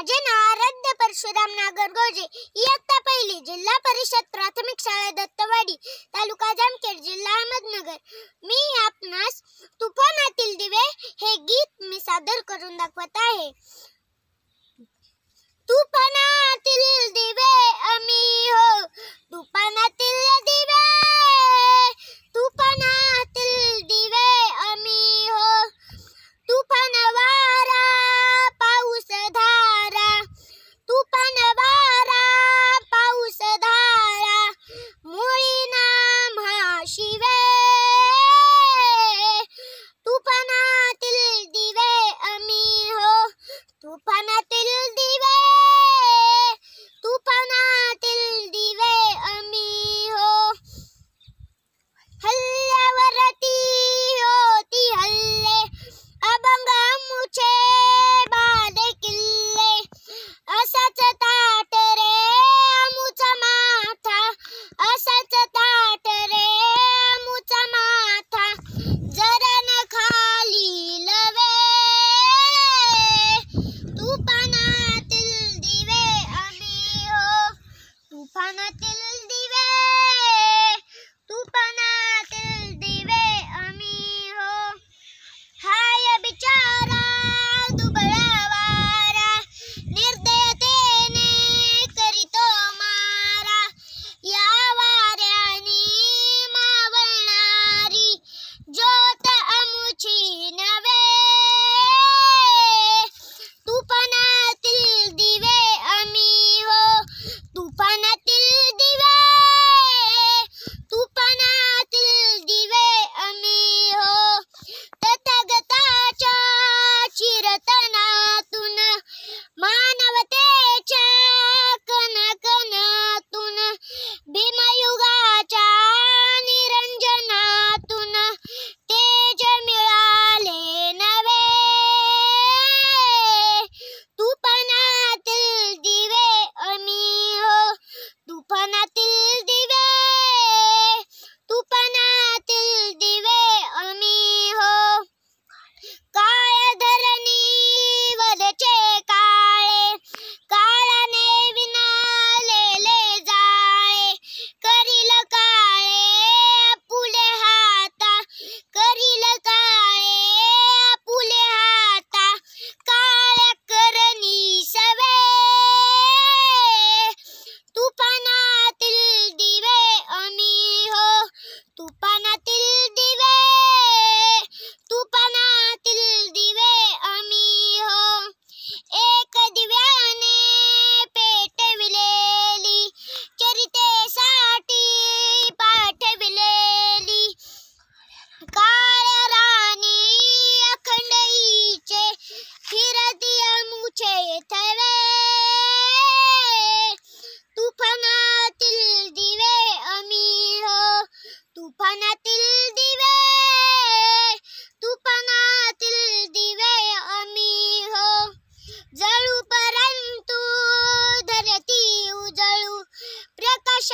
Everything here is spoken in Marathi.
माझे नाव आराध्य परशुराम नागरगोजे, इयत्ता पहिली, जिल्हा परिषद प्राथमिक शाळा दत्तवाडी, तालुका जामखेड, जिल्हा अहमदनगर. मी आपणास तुफानातील दिवे हे गीत मी सादर करून दाखवत आहे. तुफानातील दिवे आम्ही हो, तुफानातील दिवे, तुफानातील दिवे आम्ही हो. तुफान वारा पाऊस धारा, तुफान वारा पाऊस धारा, मुळी नाम हा शिवे. तुफानातील दिवे आम्ही हो, तुफानातील दिवे, तुफानातील दिवे आम्ही हो. हल्ल्यावरती होती हल्ले, अभंग मुछे बाले किल्ले, असाच ताट रे आमुचा माथा, असाच ताट रे आमुचा माथा, जरण खाली लवे. तुफानातील दिवे आम्ही हो, तुफानातील दिवे, तुफानातील दिवे आम्ही हो. हाय बिचारा दुबळा वारा, निर्दयतेने करीतो मारा, या वाऱ्यानी मावळणारी ज्योत आमुची नवे. तुफानातील दिवे आम्ही हो, तुफानातील दिवे, तुफानातील दिवे आम्ही हो. तथागताच्या चिरतनातून, मानवतेच्या कणकणातून, भीमयुगाच्या निरंजनातून तेज मिळाले नवे. तुफानातील दिवे आम्ही हो, तुफानातील दिवे, तुफानातील दिवे आम्ही हो. काळ धरणीवरचे काळे, काळाने विणालेले जाळे, करील काळे पुले हाता, करील काळे पुले हाता, काळ्या करणी सवे. तुफानातील दिवे आम्ही हो, तुफानातील दिवे, तुफानातील दिवे आम्ही हो. एक दिव्याने पेटविलेली, चरितेसाठी पाठविलेली, काळ्या राणी अखंड हिचे, फिरती आमुचे थवे. तुफानातील दिवे आम्ही हो, तुफानातील दिवे, तुफानातील दिवे आम्ही हो. जळू परंतु धरती उजळू, प्रकाश